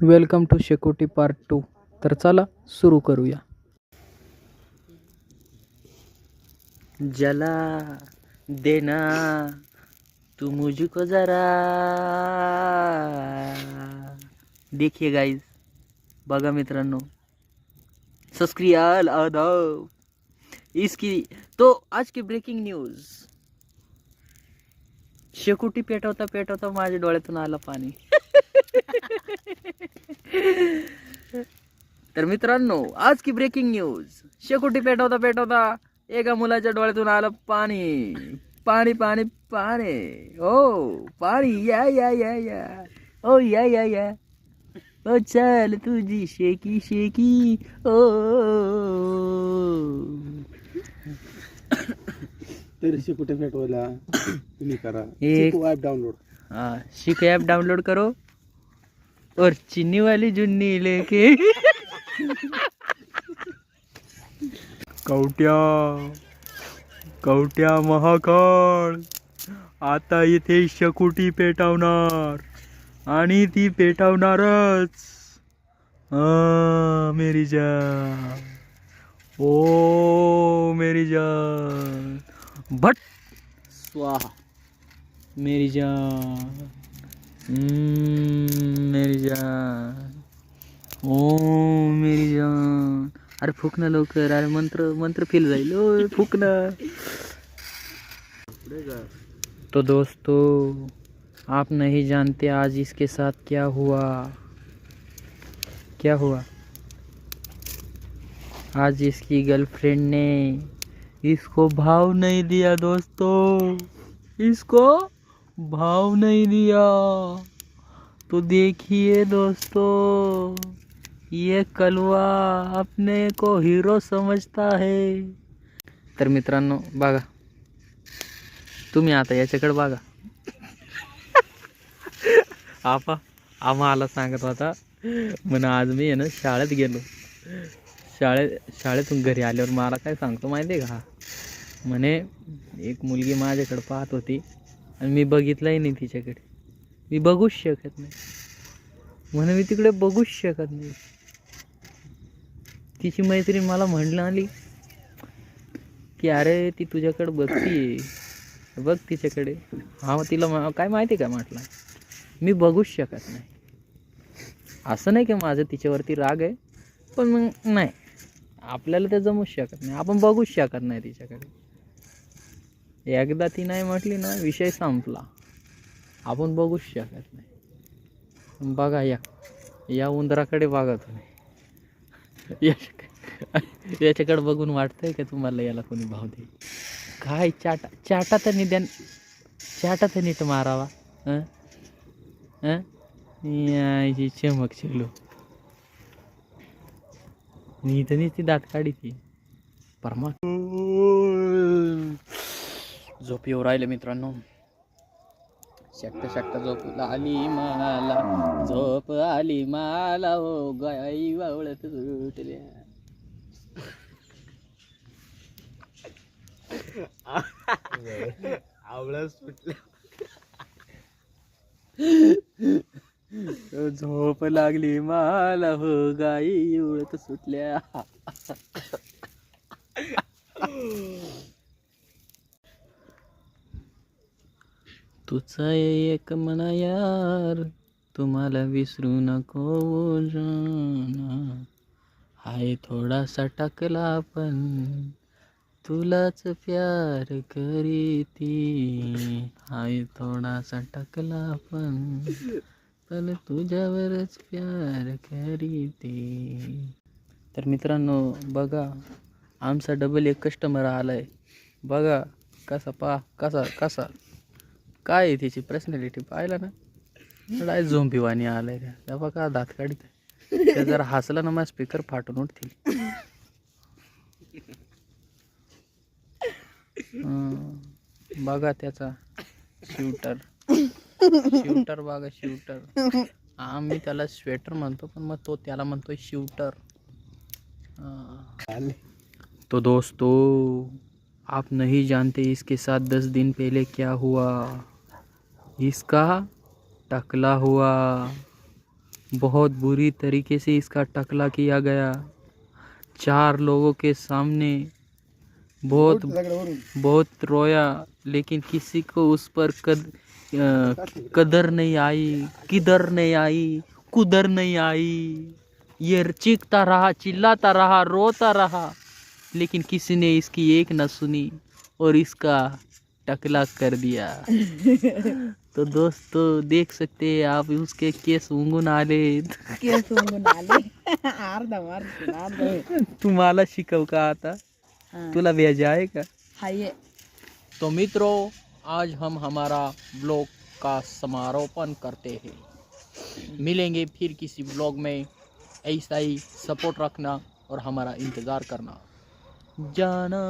Welcome to शेकोटी part 2. तर चला सुरू करूया. जला देना तू मुझको जरा. देखिए गाइस, बघा मित्रांनो, सब्सक्राइब आदाब इसकी. तो आज की ब्रेकिंग न्यूज. शेकोटी पेटवता पेटवता माझ्या डोळ्यातून आलं पाणी. तर मित्रांनो, आज की ब्रेकिंग न्यूज. शेकोटी पेटवता पेटवता एका मुलाच्या डोळ्यातून आलं पाणी. पाणी पाणी पाणी. ओ पाणी या या या या. ओ या या या. ओ चल तुझी शेकी शेकी. ओ तर शेकोटी पेटवायला तुम्ही करा एक ॲप डाउनलोड. हाँ, शिक ऐप डाउनलोड करो और चीनी वाली जुन्नी लेके. कवट्या कवट्या महाकाळ आता इथे शेकोटी पेटवणार आणि ती पेटवणारच. मेरी जान, ओ मेरी जान, भट स्वाहा. मेरी जान, मेरी जान, ओ मेरी जान. अरे फुक ना लवकर. अरे मंत्र फेल जाईल. ओ फुक ना. तो दोस्तों, आप नहीं जानते आज इसके साथ क्या हुआ. क्या हुआ? आज इसकी गर्लफ्रेंड ने इसको भाव नहीं दिया दोस्तों. इसको भाव नहीं दिया. तो देखिए दोस्तों, ये कलवा अपने को हीरो समजता है. तर मित्रांनो बघा, तुम्ही आता याच्याकडे बघा. आम्हाला सांगत होता म्हण आज मी आहे ना शाळेत गेलो. शाळेतून घरी आल्यावर मला काय सांगतो माहिती आहे का, म्हणे एक मुलगी माझ्याकडे पाहत होती आणि मी बघितलंही नाही तिच्याकडे. मी बघूच शकत नाही. म्हणे मी तिकडे बघूच शकत नाही. तिची मैत्रीण मला म्हणाली की अरे ती तुझ्याकडे बघतीये, बघ तिच्याकडे. हा, तिला काय माहिती का म्हटलं, मी बघूच शकत नाही. असं नाही की माझं तिच्यावरती राग आहे, पण मग नाही, आपल्याला ते जमूच शकत नाही. आपण बघूच शकत नाही तिच्याकडे. एकदा ती नाही म्हटली ना, विषय संपला. आपण बघूच शकत नाही. बघा या उंदराकडे बघा तुम्ही. याच्याकडे बघून वाटतंय का तुम्हाला याला कोणी भाव दे. काय चाटा तर निदान चाटा तर नीट मारावा. याची चमक चिलो नी ती दात काढी ती परमा. झोप येऊ राहिले मित्रांनो. शकता झोप आली मला, झोप आली मला. ओ गाई वावळत सुटल्या. आवळा सुटल्या. झोप लागली मला, हो गाई उळत सुटल्या. तुझा एक म्हणा यार, तुम्हाला विसरू नको जाना. हाय थोडासा टाकला पण तुलाच प्यार करीती. हाय थोडासा टाकला पण तुझ्यावरच प्यार करीती. तर मित्रांनो बघा, आमचा डबल एक कस्टमर आलाय. बघा कसा कसा काय आहे त्याची पर्सनॅलिटी पाहिला ना. काय झोंबीवाणी आलाय का. त्या बघा दात काढित. त्या जर हसला ना, माझा स्पीकर फाटून उठतील. बघा त्याचा शूटर बघा, शूटर. आम्ही त्याला स्वेटर म्हणतो, पण मग तो त्याला म्हणतोय शूटर. तो दोस्तों, आप नहीं जानते इसके साथ 10 दिन पहले क्या हुआ. इसका टकला हुआ. बहुत बुरी तरीके से इसका टकला किया गया 4 लोगों के सामने। बहुत रोया, लेकिन किसी को उस पर कदर नहीं आई, किधर नहीं आई, कुदर नहीं आई। ये चीखता रहा, चिल्लाता रहा, रोता रहा, लेकिन किसी ने इसकी एक न सुनी और इसका टकला कर दिया। तो दोस्तों देख सकते हैं आप उसके केस उंगून आले. तुम्हाला शिकव का आता, तुला व्याज आहे का? तो मित्रों, आज हम हमारा ब्लॉग का समारोपण करते हैं। मिलेंगे फिर किसी ब्लॉग में। ऐसा ही सपोर्ट रखना और हमारा इंतज़ार करना। जाना